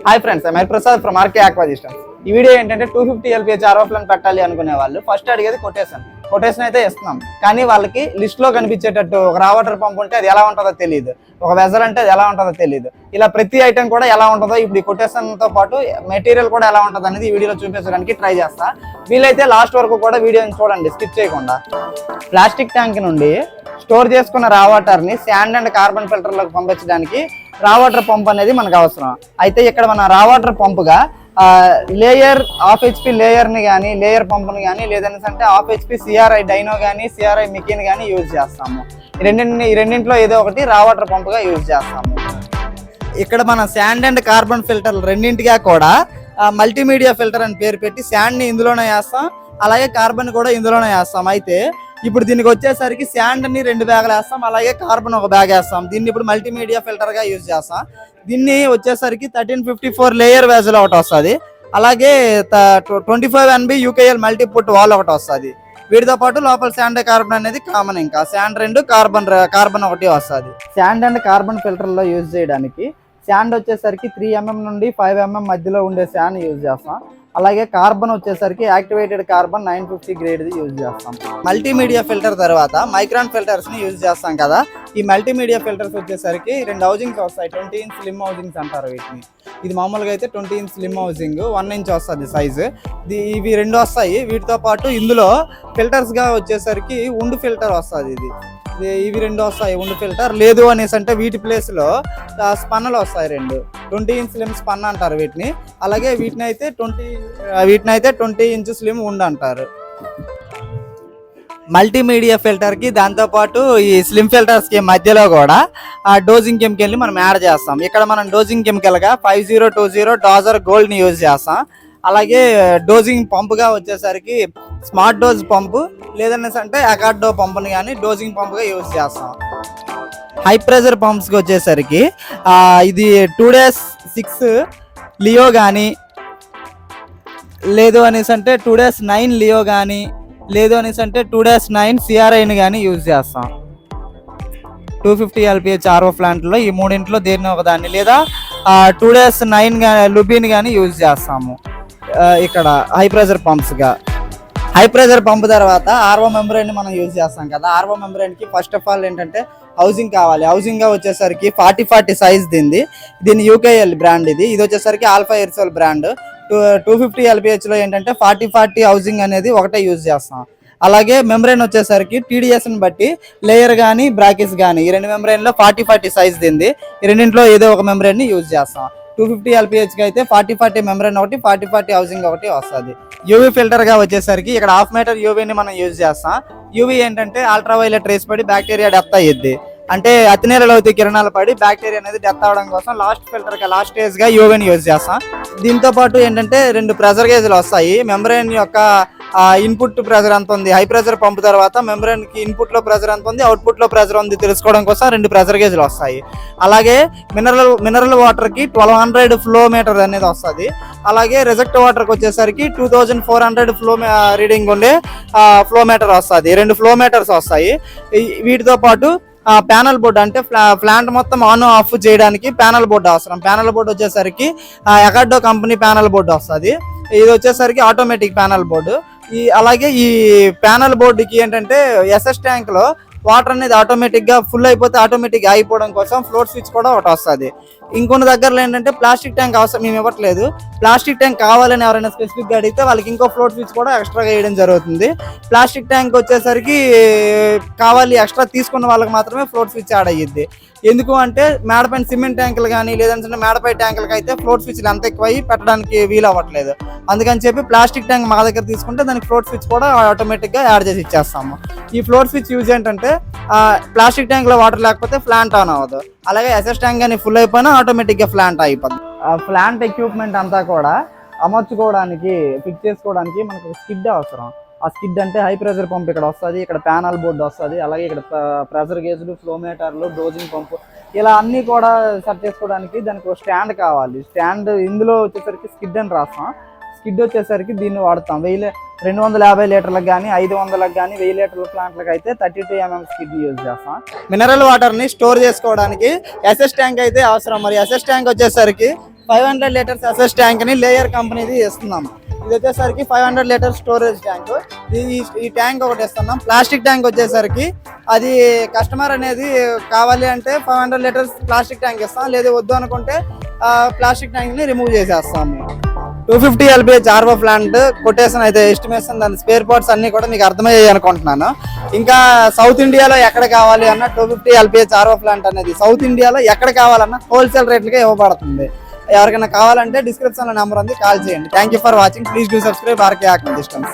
Hi friends, I Prasad from RK Aqua Systems. ఈ video ఏంటంటే 250 LPH RO plant పెట్టాలి అనుకునే వాళ్ళు ఫస్ట్ అడిగేది కొటేషన్ అయితే ఇస్తున్నాం. కానీ వాళ్ళకి లిస్ట్ లో కనిపించేటట్టు ఒక రా వాటర్ పంప్ ఉంటే అది ఎలా ఉంటుందో తెలియదు, ఒక వెజర్ అంటే అది ఎలా ఉంటుందో తెలియదు. ఇలా ప్రతి ఐటమ్ కూడా ఎలా ఉంటుందో ఇప్పుడు ఈ కొటేషన్ తో పాటు మెటీరియల్ కూడా ఎలా ఉంటుంది అనేది ఈ వీడియోలో చూపించడానికి ట్రై చేస్తా. వీలైతే లాస్ట్ వరకు కూడా వీడియోని చూడండి, స్కిప్ చేయకుండా. ప్లాస్టిక్ ట్యాంక్ నుండి స్టోర్ చేసుకున్న రా వాటర్ ని శాండ్ అండ్ కార్బన్ ఫిల్టర్ లోకి పంపించడానికి రా వాటర్ పంప్ అనేది మనకు అవసరం. అయితే ఇక్కడ మన రా వాటర్ పంపుగా లేయర్ హాఫ్ HP లేయర్ ని కానీ లేయర్ పంపుని కానీ లేదంటే హాఫ్ HP CRI డైనో కానీ CRI మికిన్ కానీ యూజ్ చేస్తాము. ఈ రెండింటిలో ఏదో ఒకటి రా వాటర్ పంపుగా యూజ్ చేస్తాము. ఇక్కడ మన శాండ్ అండ్ కార్బన్ ఫిల్టర్ రెండింటిగా కూడా మల్టీమీడియా ఫిల్టర్ అని పేరు పెట్టి శాండ్ ని ఇందులోనే వేస్తాం, అలాగే కార్బన్ కూడా ఇందులోనే వేస్తాం. అయితే ఇప్పుడు దీనికి వచ్చేసరికి శాండ్ ని 2 బ్యాగులు వేస్తాం, అలాగే కార్బన్ ఒక బ్యాగ్ వేస్తాం. దీన్ని ఇప్పుడు మల్టీమీడియా ఫిల్టర్ గా యూజ్ చేస్తాం. దీన్ని వచ్చేసరికి 1354 లేయర్ వేజల్ ఒకటి వస్తుంది, అలాగే 25 NB UKL మల్టీపుట్ వాల్ ఒకటి వస్తుంది. వీటితో పాటు లోపల శాండ్ కార్బన్ అనేది కామన్. ఇంకా శాండ్ 2 కార్బన్ ఒకటి వస్తుంది. శాండ్ అండ్ కార్బన్ ఫిల్టర్ లో యూజ్ చేయడానికి శాండ్ వచ్చేసరికి 3 mm నుండి 5 mm మధ్యలో ఉండే శాండ్ యూజ్ చేస్తాం. అలాగే కార్బన్ వచ్చేసరికి యాక్టివేటెడ్ కార్బన్ 950 గ్రేడ్ యూజ్ చేస్తాం. మల్టీమీడియా ఫిల్టర్ తర్వాత మైక్రాన్ ఫిల్టర్స్ ని యూజ్ చేస్తాం కదా. ఈ మల్టీమీడియా ఫిల్టర్స్ వచ్చేసరికి 2 హౌజింగ్స్ వస్తాయి. 20 ఇంచ్ స్లిమ్ హౌజింగ్స్ అంటారు వీటిని. ఇది మామూలుగా అయితే 20 ఇంచ్ స్లిమ్ హౌజింగ్ 1 ఇంచ్ వస్తుంది సైజు. ఇవి 2 వస్తాయి. వీటితో పాటు ఇందులో ఫిల్టర్స్ గా వచ్చేసరికి ఉండు ఫిల్టర్ వస్తుంది. ఇవి 2 వస్తాయి ఉండు ఫిల్టర్. లేదు అనేసి అంటే వీటి ప్లేస్ లో స్పన్నలు వస్తాయి 2 20 ఇంచ్ స్లిమ్ స్పన్ అంటారు వీటిని. అలాగే వీటిని అయితే 20 ఇంచ్ స్లిమ్ ఉండు అంటారు. మల్టీమీడియా ఫిల్టర్ కి దాంతో పాటు ఈ స్లిమ్ ఫిల్టర్స్ కి మధ్యలో కూడా ఆ డోజింగ్ కెమికల్ ని మనం యాడ్ చేస్తాం. ఇక్కడ మనం డోజింగ్ కెమికల్ గా 5020 డాజర్ గోల్డ్ ని యూజ్ చేస్తాం. అలాగే డోజింగ్ పంపుగా వచ్చేసరికి స్మార్ట్ డోజ్ పంపు లేదనేసి అకార్డో పంపుని కానీ డోజింగ్ పంపుగా యూజ్ చేస్తాం. హై ప్రెషర్ పంప్స్కి వచ్చేసరికి ఇది 2-6 లియో కానీ లేదు అనేసి అంటే 2-9 లియో కానీ లేదు అనేసి అంటే 2-9 CRIని కానీ యూజ్ చేస్తాం. 250 LPH RO ప్లాంట్లో ఈ మూడింట్లో దేన్ని ఒకదాన్ని లేదా 2-9 లుబిన్ కానీ యూజ్ చేస్తాము. ఇక్కడ హై ప్రెషర్ పంప్స్గా హై ప్రెషర్ పంప్ తర్వాత RO మెంబ్రేన్ మనం యూజ్ చేస్తాం కదా. RO మెంబ్రేన్కి ఫస్ట్ ఆఫ్ ఆల్ ఏంటంటే హౌసింగ్ కావాలి. హౌసింగ్ గా వచ్చేసరికి 40 సైజ్ దీని UKL బ్రాండ్. ఇది వచ్చేసరికి ఆల్ఫా ఎయిర్సోల్ బ్రాండ్. 250 LPH లో ఏంటంటే 40 హౌసింగ్ అనేది ఒకటే యూజ్ చేస్తాం. అలాగే మెంబ్రెయిన్ వచ్చేసరికి TDS ని బట్టి లేయర్ కానీ బ్రాకెట్స్ కానీ ఈ 2 మెంబ్రెయిన్ లో 40 సైజ్ ఈ రెండింటిలో ఏదో ఒక మెంబ్రెయిన్ ని యూజ్ చేస్తాం. 250 LPH కి అయితే 40 మెంబ్రెయిన్ ఒకటి 40 హౌసింగ్ ఒకటి వస్తుంది. UV ఫిల్టర్ గా వచ్చేసరికి ఇక్కడ 1/2 మీటర్ UV ని మనం యూజ్ చేస్తాం. UV ఏంటంటే అల్ట్రావైలెట్ రేస్ పడి బ్యాక్టీరియా డెత్ అయ్యిద్ది. అంటే అతినేల లోతు కిరణాలు పడి బ్యాక్టీరియా అనేది డెత్ అవడం కోసం లాస్ట్ స్టేజ్ గా యూవీని యూజ్ చేస్తాం. దీంతో పాటు ఏంటంటే 2 ప్రెషర్ గేజ్లు వస్తాయి. మెంబ్రెయిన్ యొక్క ఇన్పుట్ ప్రెషర్ ఎంత ఉంది, హై ప్రెషర్ పంప్ తర్వాత మెంబ్రెయిన్ కి ఇన్పుట్ లో ప్రెషర్ ఎంత ఉంది, అవుట్పుట్ లో ప్రెషర్ ఉంది తెలుసుకోవడం కోసం 2 ప్రెషర్ గేజ్లు వస్తాయి. అలాగే మినరల్ వాటర్ కి 1200 ఫ్లో మీటర్ అనేది వస్తుంది. అలాగే రిజెక్ట్ వాటర్ కి వచ్చేసరికి 2400 ఫ్లో రీడింగ్ ఉండే ఫ్లో మీటర్ వస్తుంది. 2 ఫ్లో మీటర్స్ వస్తాయి. వీటితో పాటు ప్యానల్ బోర్డు అంటే ప్లాంట్ మొత్తం ఆన్ ఆఫ్ చేయడానికి ప్యానల్ బోర్డు అవసరం. ప్యానల్ బోర్డు వచ్చేసరికి అకార్డో కంపెనీ ప్యానల్ బోర్డు వస్తుంది. ఇది వచ్చేసరికి ఆటోమేటిక్ ప్యానల్ బోర్డు. అలాగే ఈ ప్యానల్ బోర్డుకి ఏంటంటే SS ట్యాంక్ లో వాటర్ అనేది ఆటోమేటిక్ గా ఫుల్ అయిపోతే ఆటోమేటిక్ ఆగిపోవడం కోసం ఫ్లోట్ స్విచ్ కూడా ఒకటి వస్తుంది. ఇంకొన్ని దగ్గరలో ఏంటంటే ప్లాస్టిక్ ట్యాంక్ అవసరం మేము ఇవ్వట్లేదు. ప్లాస్టిక్ ట్యాంక్ కావాలని ఎవరైనా స్పెసిఫిక్ గా అడిగితే వాళ్ళకి ఇంకో ఫ్లోట్ స్విచ్ కూడా ఎక్స్ట్రాగా వేయడం జరుగుతుంది. ప్లాస్టిక్ ట్యాంక్ వచ్చేసరికి కావాలి ఎక్స్ట్రా తీసుకున్న వాళ్ళకి మాత్రమే ఫ్లోట్ స్విచ్ యాడ్ అయ్యిద్ది. ఎందుకు అంటే మేడపైన సిమెంట్ ట్యాంకులు కానీ లేదంటే మేడపై ట్యాంకులకి అయితే ఫ్లోట్ స్విచ్లు ఎంత ఎక్కువ పెట్టడానికి వీలు అవ్వట్లేదు. అందుకని చెప్పి ప్లాస్టిక్ ట్యాంక్ మా దగ్గర తీసుకుంటే దానికి ఫ్లోట్ స్విచ్ కూడా ఆటోమేటిక్ గా యాడ్ చేసి ఇచ్చేస్తాము. ఈ ఫ్లోట్ స్విచ్ యూజ్ ఏంటంటే ప్లాస్టిక్ ట్యాంక్ లో వాటర్ లేకపోతే ప్లాంట్ ఆన్ అవ్వదు. అలాగే SS ట్యాంక్ కానీ ఫుల్ అయిపోయినా ఆటోమేటిక్ గా ప్లాంట్ అయిపోద్ది. ప్లాంట్ ఎక్విప్మెంట్ అంతా కూడా అమర్చుకోవడానికి ఫిక్స్ చేసుకోవడానికి మనకు స్కిడ్ అవసరం. ఆ స్కిడ్ అంటే హై ప్రెషర్ పంప్ ఇక్కడ వస్తుంది, ఇక్కడ ప్యానల్ బోర్డు వస్తుంది, అలాగే ఇక్కడ ప్రెషర్ గేజ్లు, ఫ్లో మీటర్లు, డోజింగ్ పంపు ఇలా అన్ని కూడా సెట్ చేసుకోవడానికి దానికి ఒక స్టాండ్ కావాలి. స్టాండ్ ఇందులో వచ్చేసరికి స్కిడ్ అని రాస్తాం. స్కిడ్ వచ్చేసరికి దీన్ని వాడతాం. 250 లీటర్లకు కానీ 500లకు కానీ 1000 లీటర్ల ప్లాంట్లకు అయితే 32 mm స్కిడ్ యూజ్ చేస్తాం. మినరల్ వాటర్ని స్టోర్ చేసుకోవడానికి SS ట్యాంక్ అయితే అవసరం. మరి SS ట్యాంక్ వచ్చేసరికి 500 లీటర్స్ ఎస్ఎస్ ట్యాంక్ అని లేయర్ కంపెనీది ఇస్తున్నాం. ఇది వచ్చేసరికి 500 లీటర్ స్టోరేజ్ ట్యాంక్. ఈ ట్యాంక్ ఒకటి ఇస్తున్నాం. ప్లాస్టిక్ ట్యాంక్ వచ్చేసరికి అది కస్టమర్ అనేది కావాలి అంటే 500 లీటర్స్ ప్లాస్టిక్ ట్యాంక్ ఇస్తాం, లేదు వద్దు అనుకుంటే ప్లాస్టిక్ ట్యాంక్ ని రిమూవ్ చేసేస్తాం. 250 LPH RO ప్లాంట్ కొటేషన్ అయితే ఎస్టిమేషన్, దాని స్పేర్ పార్ట్స్ అన్ని కూడా మీకు అర్థమయ్యాయి అనుకుంటున్నాను. ఇంకా సౌత్ ఇండియాలో ఎక్కడ కావాలి అన్న 250 LPH RO ప్లాంట్ అనేది సౌత్ ఇండియాలో ఎక్కడ కావాలన్నా హోల్సేల్ రేట్లకే ఇవ్వబడుతుంది. ఎవరికైనా కావాలంటే డిస్క్రిప్షన్ లో నెంబర్ ఉంది, కాల్ చేయండి. Thank you for watching. Please do subscribe RK Aqua Systems.